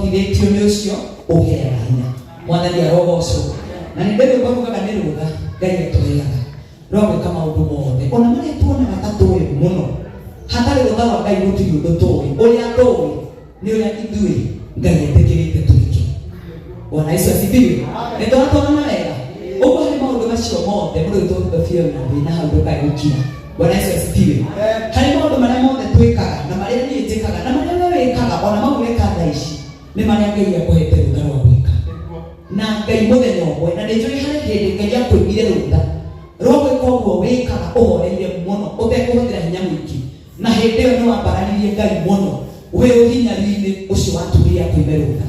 ũhotithĩtio nĩ ũcio ũgĩaga hinya. Mwathani arogocwo. Na nĩ ndĩrĩ kwarugaga nĩ rũtha Ngai atũheaga rwa gwĩka maũndũ mothe ona marĩa tuonaga ta tũĩ mũno. Hatarĩ rũtha rwa Ngai gũtirĩ ũndũ tũĩ. Ũrĩa tũĩ nĩ ũrĩa ithuĩ Ngai etĩkĩrĩte twĩke. Bwana Yesu asifiwe. Nĩ twatwarana wega. Ũguo harĩ maũndũ macio mothe mũndũ tũtũbia na wĩna hau ndũkagũkinya. Bwana Yesu asifiwe. Harĩ maũndũ marĩa mothe twĩkaga na marĩa niĩ njĩkaga na marĩa we wĩkaga ona mau wĩka thaa ici nĩ marĩa Ngai akũhete rũtha rwa gwĩka. Na Ngai mũthenya ũmwe na nĩ njũĩ harĩ hĩndĩ Ngai akwĩmire rũtha rwa gwĩka ũguo wĩkaga ũhoreire mũno ũtekũhũthĩra hinya mũingĩ. Na hĩndĩ ĩyo nĩ wambaranirie Ngai mũno wĩ ũhinyari-inĩ ũcio waturire akwĩme rũtha.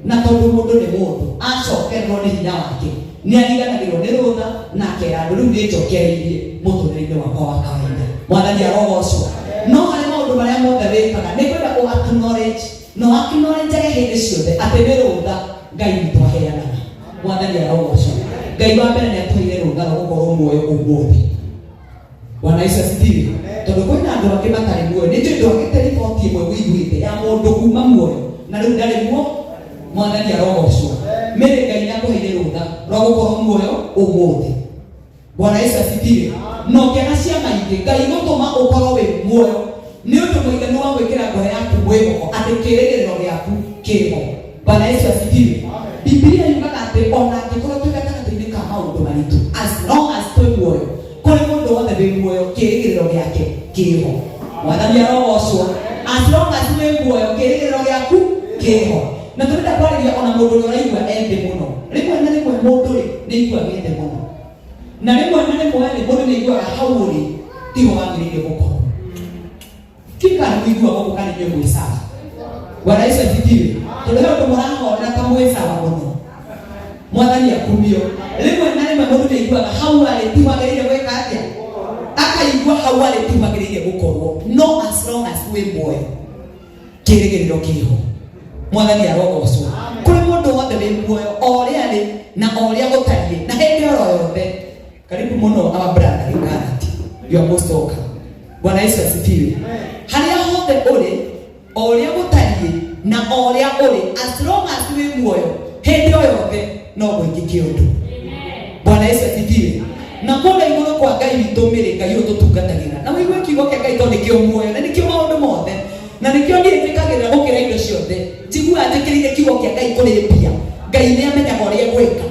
Na tondũ mũndũ nĩ mũndũ acokererwo nĩ hinya wake nĩ ariganagĩrwo nĩ rũtha na akera andũ rĩu nĩ njokereirie mũtũrĩre-inĩ wakwa wa kawaida. Mwathani arogocwo. No harĩ maũndũ marĩa mothe wĩkaga nĩ kwenda ũacknowledge no acknowledge hĩndĩ ciothe atĩ nĩ rũtha Ngai witũ aheanaga. Mwathani arogocwo. Ngai wa mbere nĩ atũheire rũtha rwa gũkorwo muoyo ũmũthĩ. Bwana Yesu asifiwe. Tondũ kwĩna andũ angĩ matarĩ muoyo nĩ njũĩ ndwagĩte riboti ĩmwe wĩiguĩte ya mũndũ kuma muoyo na rĩu ndarĩ muoyo. Mwathani arogocwo. Mĩrĩ Ngai nĩ akũheire rũtha rwa gũkorwo muoyo ũmũthĩ. Bwana Yesu asifiwe. No ngĩaga cia maingĩ Ngai gũtũma ũkorwo wĩ muoyo nĩ ũndũ mũiganu wa gwĩkĩra ngoro yaku mwĩhoko atĩ kĩĩrĩgĩrĩro gĩaku kĩho. Bwana Yesu asifiwe. Biblia yugaga atĩ ona angĩkorwo twĩ gatagatĩ-inĩ ka maũndũ maritũ as long as twĩ muoyo kũrĩ mũndũ wothe wĩ muoyo kĩĩrĩgĩrĩro gĩake kĩho. Mwathani arogocwo. As long as wĩ muoyo kĩĩrĩgĩrĩro gĩaku kĩho. Na tũrenda kwarĩria ona mũndũ ũrĩa ũraigua ende mũno. Rĩmwe na rĩmwe mũndũ nĩ aiguaga ende mũno. Na rĩmwe na rĩmwe mũndũ nĩ aiguaga hau ũrĩ tiho wagĩrĩire gũkorwo. Kika nĩkũigua gũkũ kana nĩ gwĩcaba. Bwana Yesu asifiwe. Tondũ he ũndũ mũrahorera ta mwĩcaba mũno. Mwathani akumio. Rĩmwe na rĩmwe mũndũ nĩ aiguaga hau arĩ tiho wagĩrĩire gwĩka atĩa. Akaigua hau arĩ tiho wagĩrĩire gũkorwo. No as long as wĩ muoyo kĩĩrĩgĩrĩro kĩho. Mwathani arogocwo. Kũrĩ mũndũ wothe wĩ muoyo o ũrĩa arĩ na o ũrĩa gũtariĩ na hĩndĩ oro yothe. Karibu mũno our brother Ricardo. You are most welcome. Bwana Yesu asifiwe. Harĩa hothe ũrĩ o ũrĩa gũtariĩ na o ũrĩa ũrĩ as long as wĩ muoyo hĩndĩ o yothe no gwĩkĩke ũndũ. Bwana Yesu asifiwe. Na kũrĩa igũrũ kwa Ngai witũ mĩrĩ Ngai ũtũtungatagĩra. Na wĩigue kiugo kĩa Ngai tondũ nĩkĩo muoyo na nĩkĩo maũndũ mothe. Na nĩkĩo niĩ njĩkagĩrĩra gũkĩra indo ciothe. Njiguaga njĩkĩrĩire kiugo kĩa Ngai kũrĩ mbia. Ngai nĩ amenyaga ũrĩa gwĩka.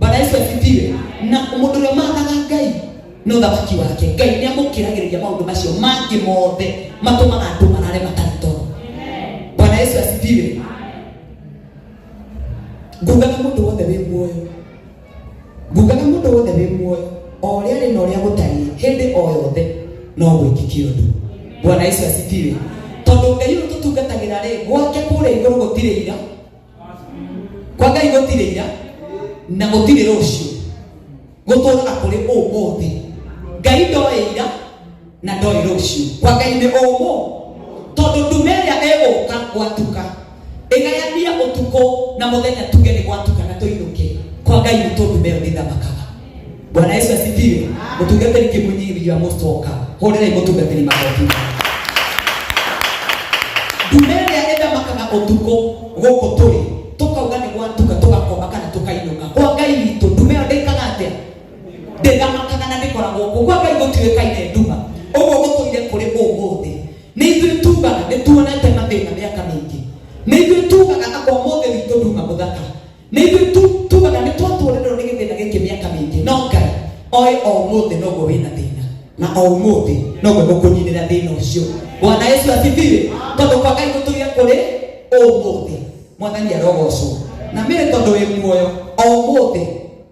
Bwana Yesu asifiwe. Na mũndũ ũrĩa mathaga Ngai no thamaki wake. Ngai nĩ amũkĩragĩrĩria maũndũ macio mangĩ mothe matũmaga andũ marare matarĩ toro. Bwana Yesu asifiwe. Ngugaga mũndũ wothe wĩ muoyo. Ngugaga mũndũ wothe wĩ muoyo o ũrĩa arĩ na ũrĩa gũtariĩ hĩndĩ o yothe no gwĩkĩke ũndũ. Bwana Yesu asifiwe. Tondũ Ngai ũtũtungatagĩra rĩ gwake kũrĩa igũrũ gũtirĩ ira. Kwa Ngai gũtirĩ ira na gũtirĩ rũciũ. Gũtũũraga kũrĩ ũmũthĩ. Ngai ndoĩ ira na ndoĩ rũciũ. Kwa Ngai nĩ ũmũ. Tondũ ndume ĩrĩa ĩgũka gwatuka ĩgayania ũtukũ na mũthenya tuge nĩ gwatuka na tũinũke. Kwa Ngai nĩ tondũ ndume ĩyo ndĩthamakaga. Bwana Yesu asifiwe. Mũtungatĩri kĩmũnyi wa most welcome. Hũrĩrai mũtungatĩri magoti. Ndume ĩrĩa ĩthamakaga ũtukũ gũkũ tũrĩ tũkauga nĩ gwatuka tũgakoma kana tũkainũka. Kwa Ngai witũ ndume ĩyo ndĩkaga atĩa. Ndĩthamakaga na ndĩkoragwo kuo. Kwa Ngai gũtuĩkaine nduma. Ũguo gũtũire kũrĩ ũmũthĩ. Nĩ ithuĩ tugaga nĩ tuonete mathĩna mĩaka mĩingĩ. Nĩ ithuĩ tugaga akwa ũmũthĩ witũ nduma mũthaka. Nĩ ithuĩ tugaga nĩ twatũrĩrwo nĩ gĩthĩna gĩkĩ mĩaka mĩingĩ. No Ngai oĩ o ũmũthĩ noguo wĩna thĩna. Na o ũmũthĩ noguo gũkũnyinĩra thĩna ũcio. Bwana Yesu asifiwe. Tondũ kwa Ngai gũtũire kũrĩ ũmũthĩ. Mwathani arogocwo. Na mĩrĩ tondũ wĩ muoyo o ũmũthĩ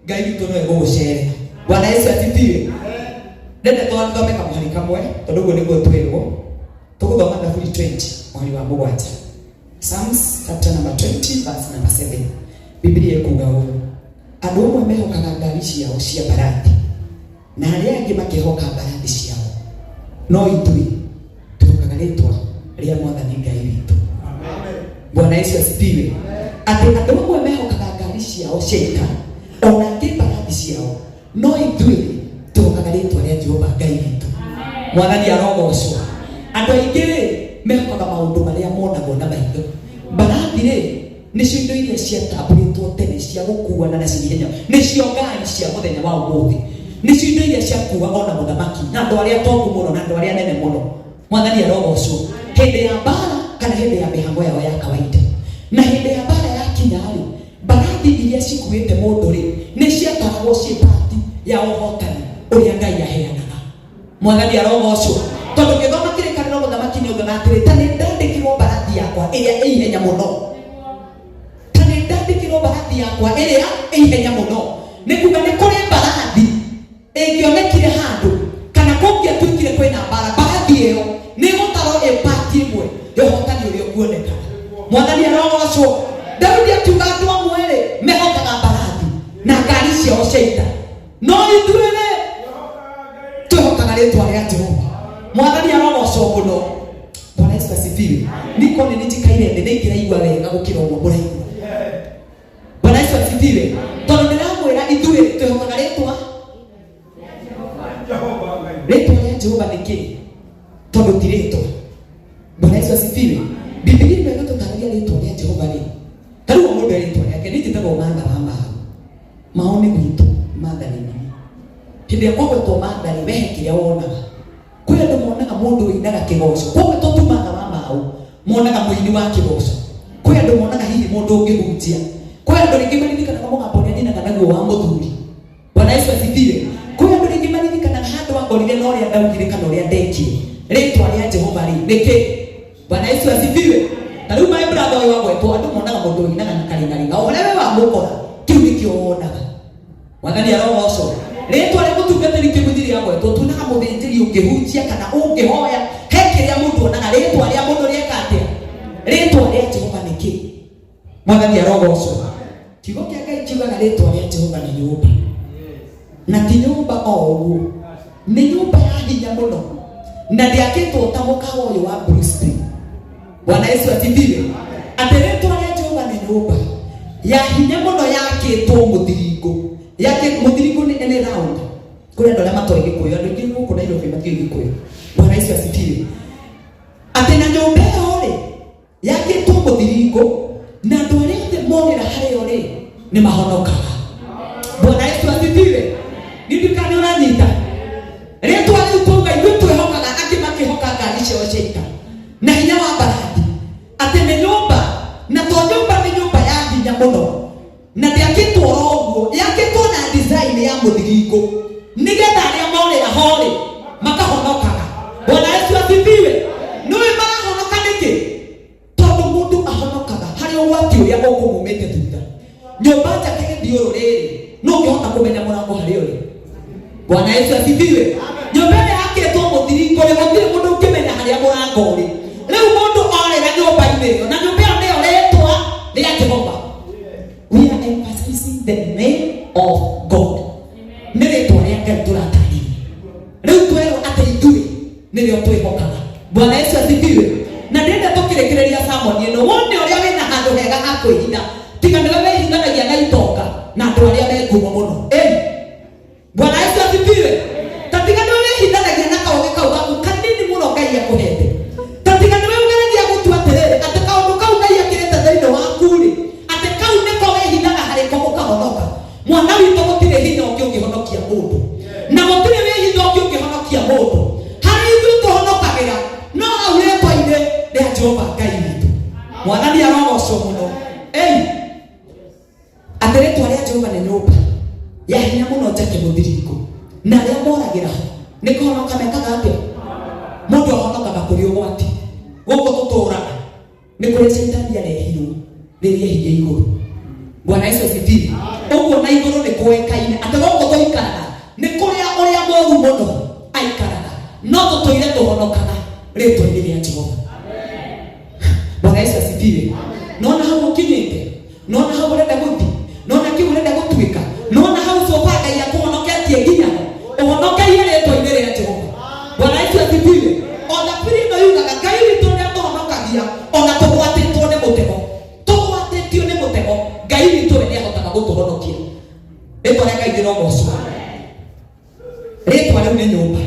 Ngai witũ no egũgũcerera. Bwana Yesu asifiwe. Ndenda twathome kamũhari kamwe tondũ ũguo nĩguo twĩrwo. Tũgũthoma Zaburi 20 mũhari wa 7. Psalms chapter number 20 verse number 7. Biblia ĩkuuga ũũ. Andũ amwe mehokaga ngari ciao cia mbarathi na arĩa angĩ makĩhoka mbarathi ciao. No ithuĩ tũhokaga rĩtwa rĩa Mwathani Ngai witũ. Amen. Bwana Yesu asifiwe. Atĩ andũ amwe mehokaga ngari ciao cia ita ona angĩ mbarathi ciao. No ithuĩ tũhokaga rĩtwa rĩa Jehova Ngai witũ. Mwathani arogocwo. Andũ aingĩ rĩ mehokaga maũndũ marĩa monagwo na maitho. Mbarathi rĩ nicio indo iria ciatambũrĩtwo tene cia gũkuana na cihenya, nicio ngari cia mũthenya wa ũmũthĩ, nicio indo iria ciakuaga ona mũthamaki na andũ arĩa tongu mũno na andũ arĩa nene mũno. Mwathani arogocwo. Hĩndĩ ya mbara kana hĩndĩ ya mĩhango yao ya kawaida, na hĩndĩ ya mbara ya kinya-rĩ, mbarathi iria cikuĩte mũndũ-rĩ nĩ ciataragwo ciĩ mbarathi ya ũhotani ũrĩa Ngai aheanaga. Mwathani arogocwo. Tondũ gĩthoma kĩrĩkanĩro mũthamaki nĩ oigaga atĩrĩ, ta nĩ ndandĩkirwo mbarathi yakwa ĩrĩa ĩ ihenya mũno, ta nĩ ndandĩkirwo mbarathi yakwa ĩrĩa ĩ ihenya mũno. Nĩ kuuga nĩ kũrĩ mbarathi ĩngĩonekire handũ kana kũngĩatuĩkire kwĩna mbara, mbarathi ĩyo nĩ gũtarwo ĩ pati ĩmwe ya ũhotani ũrĩa ũkuoneka. Mwathani arogocwo. Daudi akiuga andũ amwe-rĩ mehokaga mbarathi na ngari ciao cia ita, no ithuĩ-rĩ twĩhokaga rĩĩtwa rĩa Jehova. Mwathani arogocwo mũno. Bwana Yesu asifiwe. Niko nĩ njikaire thĩ nĩ ingĩraigua wega gũkĩra ũguo mũraigua. Bwana Yesu asifiwe. Tondũ ndĩramwĩra ithuĩ twĩhokaga rĩĩtwa rĩa Jehova nĩkĩ? Tondũ ti rĩĩtwa. Bwana Yesu asifiwe. Biblia ĩgĩtũtarĩria rĩĩtwa rĩa Jehova-rĩ, ta rĩu mũndũ rĩĩtwa rĩake nĩ njĩtagwo Martha wa Mao nĩ gwitũ Martha nĩ nini. Hĩndĩ ĩrĩa kwagwetwo Martha-rĩ, wehe kĩrĩa wonaga. Kwĩ andũ monaga mũndũ wĩinaga kĩgoco, kwagwetwo tu Martha wa Mao monaga mũini wa kĩgoco. Kwĩ andũ monaga hihi mũndũ ũngĩhunjia. Kwĩ andũ rĩngĩ maririkanaga mũgambo ũrĩa ninaga naguo wa mũthuri. Bwana Yesu asifiwe. Kwĩ andũ rĩngĩ maririkanaga handũ wangorire na ũrĩa ndaugire kana ũrĩa ndekire. Rĩĩtwa rĩa Jehova-rĩ nĩkĩ? Bwana Yesu asifiwe. Na rĩu my brother ũyũ wagwetwo, andũ monaga mũndũ wĩinaga na karĩngarĩnga, o ũrĩa we wamũkora kĩu nĩkĩo wonaga. Mwathani arogocwo. Rĩĩtwa rĩa mũtungatĩri kĩgũthiri yagwetwo, tuonaga mũthĩnjĩri ũngĩhunjia kana ũngĩhoya, he kĩrĩa mũndũ onaga. Rĩĩtwa rĩa mũndũ rĩeka atĩa? Rĩĩtwa rĩa Jehova nĩkĩ? Mwathani arogocwo. Kiugo kĩa Ngai kiugaga rĩĩtwa rĩa Jehova nĩ nyũmba, na ti nyũmba o ũguo, nĩ nyũmba ya hinya mũno, na ndĩakĩtwo ta mũkawa ũyũ wa Bruce Lee. Bwana Yesu asifiwe. Atĩ rĩĩtwa rĩa Jehova nĩ nyũmba ya hinya mũno yakĩtwo mũthiringo. Mũthiringo nĩ round. Kũrĩ andũ arĩa matoĩ Gĩkũyũ, andũ aingĩ gũkũ Nairobi matiũĩ Gĩkũyũ. Bwana Yesu asifiwe. Atĩ na nyũmba ĩyo-rĩ yakĩtwo mũthiringo, na andũ arĩa othe morĩra harĩo-rĩ nĩ mahonokaga. Bwana Yesu asifiwe. Nĩ ndikani ũranyita. Rĩĩtwa rĩu tuuga ithuĩ twĩhokaga, angĩ makĩhoka ngari ciao cia ita na hinya wa mbarathi. Atĩ nĩ nyũmba, na to nyũmba nĩ nyũmba ya hinya mũno, na ndĩakĩtwo oro ũguo, yakĩtwo na design ya mũthiringo, nĩgetha arĩa morĩra ho-rĩ makahonokaga. Bwana Yesu asifiwe. Nĩwe marahonoka nĩkĩ? Tondũ mũndũ ahonokaga harĩ ũgwati ũrĩa ũkũmumĩte thutha. Nyũmba njake gĩthiũrũ rĩrĩ no ũngĩhota kũmenya mũrango harĩa ũrĩ. Bwana Yesu asifiwe. Nyũmba ĩrĩa yakĩtwo mũthiringo, gũtirĩ mũndũ ũngĩmenya harĩa mũrango ũrĩ. Rĩu mũndũ orĩra nyũmba-inĩ ĩyo, na nyũmba ĩyo nĩyo rĩĩtwa rĩa Jehova. We are emphasizing the name of God. Nĩ rĩĩtwa rĩa Ngai tũratarĩria. Rĩu twerwo atĩ ithuĩ nĩrĩo twĩhokaga. Bwana Yesu asifiwe. Na ndĩrenda tũkĩrĩkĩrĩria sermon ĩno, wone ũrĩa wĩna handũ hega ha kwĩhitha, tiga nĩwe wĩhithanagia na itonga na andũ arĩa me ngumo mũno. Bwana Yesu asifiwe. Tatiga nĩwe wĩhithanagia na kaũgĩ kau gaku kanini mũno Ngai akũhete. Tatiga nĩwe ũgeragia gũtua atĩrĩrĩ atĩ kaũndũ kau Ngai akĩrĩte thĩinĩ waku-rĩ, atĩ kau nĩko wĩhithaga harĩ ko ũkahonoka. Mwana witũ gũtirĩ hinya ũngĩ ũngĩhonokia mũndũ, na gũtirĩ wĩhitha ũngĩ ũngĩhonokia mũndũ. Harĩ ithuĩ tũhonokagĩra no hau rĩĩtwa-inĩ rĩa Jehova Ngai witũ. Mwathani arogocwo mũno. Atĩ rĩĩtwa rĩa Jehova nĩ nyũmba ya hinya mũno njake mũthiringo, na arĩa moragĩra ho nĩ kũhonoka mekaga atĩa? Mũndũ ahonokaga kũrĩ ũgwati. Gũkũ tũtũũraga nĩ kũrĩ Shaitani arehirwo rĩrĩa hinya igũrũ. Bwana Yesu asifiwe. Ũguo na igũrũ nĩ kũĩkaine atĩ gũkũ tũikaraga nĩ kũrĩa ũrĩa mũũru mũno aikaraga, no tũtũire tũhonokaga rĩĩtwa-inĩ rĩa Jehova. Bwana Yesu asifiwe. Nona hau ũkinyĩte, nona hau ũrenda gũthiĩ, nona kĩu ũrenda gũtuĩka, nona hau sofa Ngai akũhonoketie nginya ũhonokeire rĩĩtwa-inĩ rĩa Jehova. Bwana Yesu asifiwe. Ona Biblia ĩno yugaga Ngai witũ nĩ atũhonokagia ona tũgwatĩtwo nĩ mũtego. Tũgwatĩtio nĩ mũtego, Ngai witũ nĩ ahotaga gũtũhonokia. Rĩĩtwa rĩa Ngai rĩrogocwo. Rĩĩtwa rĩu nĩ nyũmba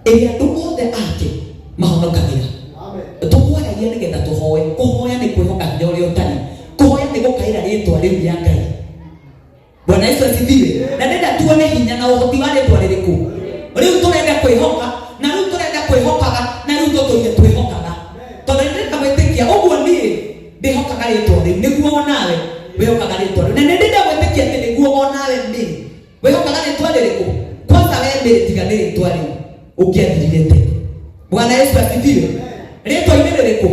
ĩrĩa andũ othe ake mahonokagĩra. Tũkwaragia nĩgetha tũhoe. kuhoya ni kwihoka hinya uria utari, kuhoya ni gukaira ritwa riu ria Ngai. Bwana Yesu asifiwe. Na nenda tuone hinya na uhoti wa ritwa ririku. Riu turenda kwihoka na riu turenda kwihokaga na riu tutuire twihokaga. Tondu nenda gwitikia uguo ni ndihokaga ritwa riu niguo onawe wihokaga ritwa riu. Na nenda gwitikia ati niguo onawe ni wihokaga ritwa ririku. Kwanza wewe tiga ritwa riu ukiathirite. Bwana Yesu asifiwe. Ritwa ini ririku.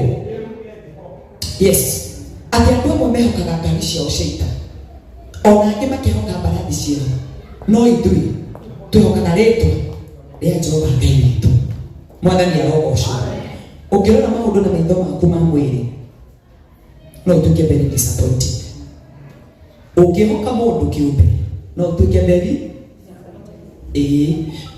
Yes. Ati andu amwe mehokaga ngari ciao cia ona angĩ makihoka mbarathi ciao, no ithuĩ twĩhokaga rĩtwa rĩa Jehova Ngai witũ. Mwathani arogocwo. Ũngĩrora maũndũ na maitho maku ma mwĩrĩ no ũtuĩke very disappointed. Ũngĩhoka mũndũ kĩũmbe no ũtuĩke very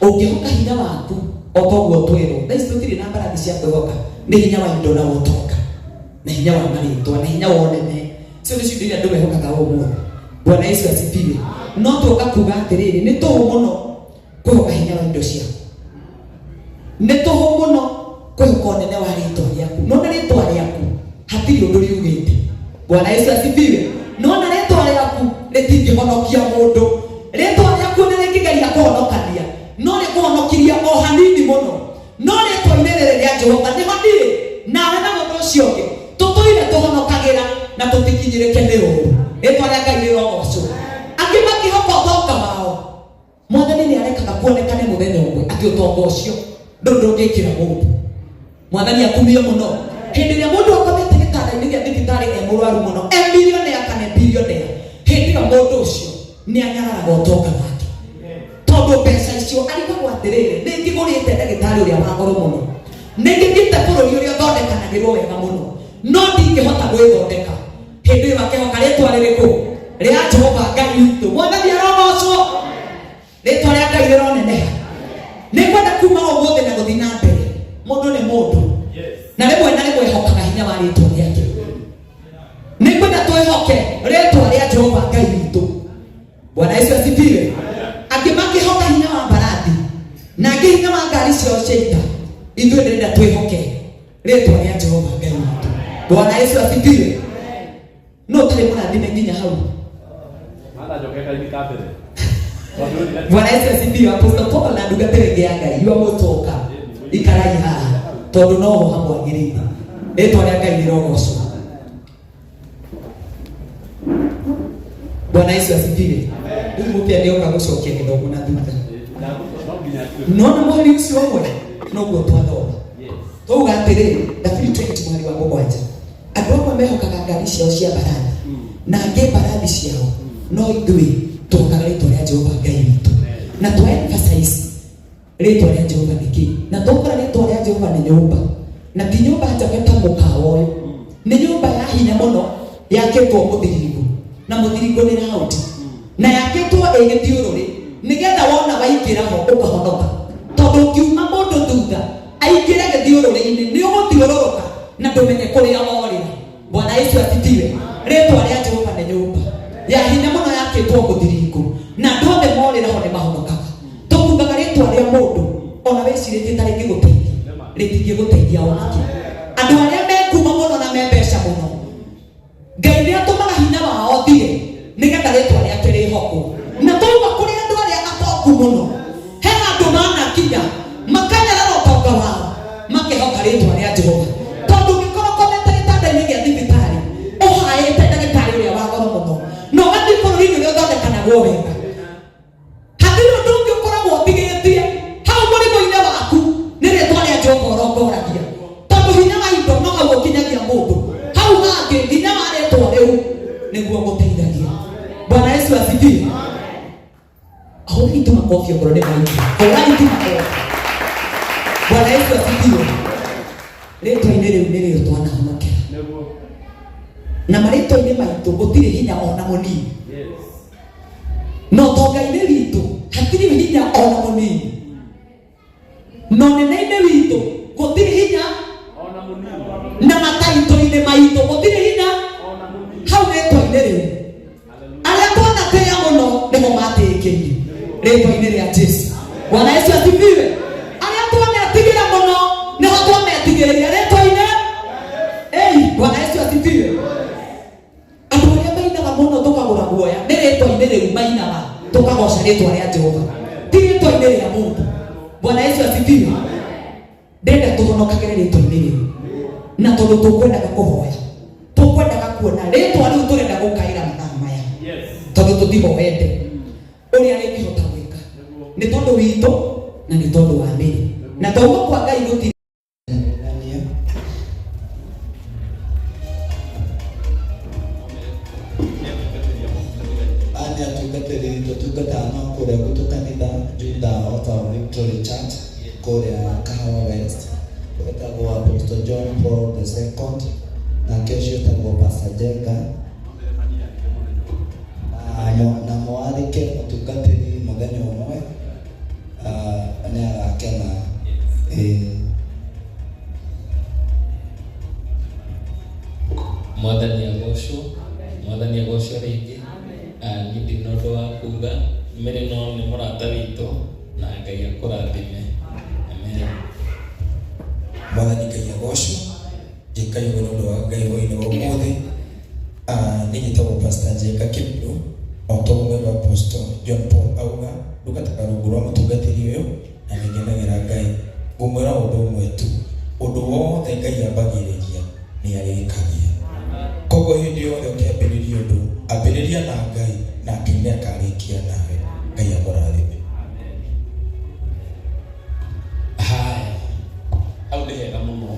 ũngĩhoka hinya waku o toguo twĩrwo. Thaa ici tũtirĩ na mbarathi cia kwĩhoka, nĩ hinya wa indo na ũtonga, na hinya wa marĩtwa, na hinya wa ũnene. Cio nĩcio indo iria andũ mehokaga ũmũthĩ. Bwana Yesu asifiwe. No tuoka kuga atiriri ni tuhu muno kwihoka hinya wa indo ciaku, ni tuhu muno kwihoka unene wa ritwa riaku. No na ritwa riaku hatiri undu riugite. Bwana Yesu asifiwe. No na ritwa riaku ritingihonokia mundu. Ritwa riaku ni rikigeria kuhonokania, no ni kuhonokiria o hanini muno. No ritwa inene ria Jehova ni hanini nawe na mundu ucio ungi tutuire tuhonokagira na tutikinyirike ni uru. Ritwa ria Ngai rirogocwo. Angĩ makihoka ũtonga wao, Mwathani nĩ arekaga kuonekane mũthenya ũmwe ati ũtonga ũcio ndũngĩkĩra mũndũ. Mwathani akumio mũno. Hĩndĩ ĩrĩa mũndũ akomete gĩtanda-inĩ gĩa thibitarĩ mũrwaru mũno, bilionea kana bilionea, hĩndĩ ĩyo mũndũ ũcio nĩ anyararaga ũtonga wake. Tondũ mbeca icio arigagwo atĩrĩrĩ, nĩ ngĩgũrĩte ndagĩtarĩ ũrĩa wa goro mũno, nĩ ngĩthiĩte bũrũri ũrĩa ũthondekanagĩrwo wega mũno, no ndingĩhota gwĩthondeka. Hĩndĩ ĩyo akĩhoka rĩtwa rĩrĩkũ? Rĩa Jehova Ngai witũ. Mwathani arogocwo. Rĩtwa rĩa Ngai rĩroneneha. Nĩ kwenda kuma ũmũthĩ na gũthiĩ na mbere. Mũndũ nĩ mũndũ. Na rĩmwe na rĩmwe ehokaga hinya wa rĩtwa rĩake. Nĩ kwenda twĩhoke rĩtwa rĩa Jehova Ngai witũ. Bwana Yesu asifiwe. Angĩ makĩhoka hinya wa mbarathi na angĩ hinya wa ngari ciao cia ita. Ithuĩ ndĩrenda twĩhoke rĩtwa rĩa Jehova Ngai witũ. Bwana Yesu asifiwe. No tare mũrathime nginya hau. Bwana Yesu asifiwe. Apostle Paul na nduga terenge ya Ngai yua mũtoka ikarai haha tondũ no ho hamwagĩrĩire. Rĩtwa rĩa Ngai rĩrogocwo. Bwana Yesu asifiwe. Rĩu mũpĩa ndĩoka gũcokia gĩthomo na thutha. No na mũhari ũcio ũmwe noguo twathoma. Twauga atĩrĩrĩ, Thaburi 20 mweri wa mũgwanja. Andũ amwe mehokaga ngari ciao cia mbarathi na angĩ mbarathi ciao, no ithuĩ tũhokaga rĩtwa rĩa Jehova Ngai witũ. Na twa-emphasize rĩtwa rĩa Jehova nĩkĩ? Na tũkora rĩtwa rĩa Jehova nĩ nyũmba, na ti nyũmba njake ta mũkawa ũyũ, nĩ nyũmba ya hinya mũno yakĩtwo mũthiringo, na mũthiringo nĩ round, na yakĩtwo ĩgĩthiũrũrĩ nĩgetha wona waingĩra ho ũkahonoka. Tondũ ũkiuma mũndũ thutha aingĩre gĩthiũrũrĩ-inĩ nĩ ũgũthiũrũrũka na ndũmenye kũrĩa worĩra. Bwana Yesu asifiwe. Rĩtwa rĩa Jehova nĩ nyũmba ya hinya mũno yakĩtwo mũthiringo, na andũ othe morĩra ho nĩ mahonokaga. Tũkugaga rĩtwa rĩa mũndũ ona wĩcirĩtie ta rĩngĩgũteithia, rĩtingĩgũteithia o nakĩ. Andũ arĩa mekuma mũno na membeca mũno, Ngai nĩ atũmaga hinya wao thire nĩgetha rĩtwa rĩake rĩhokwo. Na twauma kũrĩ andũ arĩa atongu mũno, he andũ manakinya makanyarara ũtonga wao makĩhoka rĩtwa rĩa Jehova. Tondũ ũngĩkorwo komete gĩtanda-inĩ gĩa thibitarĩ ũhaĩte ndagĩtarĩ ũrĩa wa goro mũno, na ũgathiĩ bũrũri-inĩ ũrĩa ũthondekanagwo wega, hatirĩ ũndũ ũngĩ ũkoragwo ũtigĩtie hau mũrimũ-inĩ waku nĩ rĩtwa rĩa Jehova ũrongoragia. Tondũ hinya wa indo no hau ũkinyagia mũndũ, hau hangĩ hinya wa rĩtwa rĩu nĩguo gũteithagia. Bwana Yesu asifiwe. Hũri tu makofi okorwo nĩ maingĩ. Hũrai tu makofi. Bwana Yesu asifiwe. Rĩtwa-inĩ rĩu nĩrĩo twanahonokera. Na marĩtwa-inĩ maitũ gũtirĩ hinya ona mũnini. No ũtonga-inĩ witũ hatirĩ hinya ona mũnini. No ũnene-inĩ witũ gũtirĩ hinya ona mũnini. Na mataitũ-inĩ maitũ gũtirĩ hinya ona mũnini. Hau rĩtwa-inĩ rĩu arĩa twanatĩa mũno nĩmo matĩĩkĩire rĩtwa-inĩ rĩa Jesũ. Bwana Yesu asifiwe. Arĩa twametigĩra mũno nĩho twametigĩrĩire rĩtwa-inĩ. Bwana Yesu tũragoca rĩtwa rĩa Jehova ti rĩtwa-inĩ rĩa mũndũ. Bwana Yesu asifiwe. Ndenda tũhonokagĩre rĩtwa-inĩ rĩu, na tondũ tũkwendaga kũhoya, tũkwendaga kuona rĩtwa rĩu tũrenda gũkaĩra mathaa maya, tondũ tũtihoete ũrĩa rĩngĩhota gwĩka, nĩ tondũ witũ na nĩ tondũ wa Mĩrĩ, na tondũ kwa Ngai gũtirĩ tugatana kuria gutu kanitha Juda Altar Victory Church kuria Kahawa West, gwetagwo Apostle John Paul II na kesho etagwo Pastor Jenga, na mwarike mutungatĩri mũthenya ũmwe nĩ agakena. Mwathani agocwo rĩngĩ. Nĩ ndĩ na ũndũ wa kuga, Mĩrĩ no nĩ mũrata witũ na Ngai akũrathime. Amen. Mwathani Ngai agocwo. Njĩka igũrũ nĩ ũndũ wa Ngai hwaĩ-inĩ wa ũmũthĩ. Nĩ njĩtagwo Pastor Jenga Kĩndũ, o ta ũguo Apostle John Paul auga, ndũgataga rungu rwa mũtungatĩri ũyũ, na nĩ ngenagĩra Ngai. Ngũmwĩra ũndũ ũmwe tu, ũndũ wothe Ngai ambagĩrĩria nĩ arĩkagia. Koguo hĩndĩ yothe ũkĩambĩrĩria ũndũ, ambĩrĩria na Ngai, nake nĩ akarĩkia nawe. Ngai akũrathime. Haya, hau nĩ hega mũno.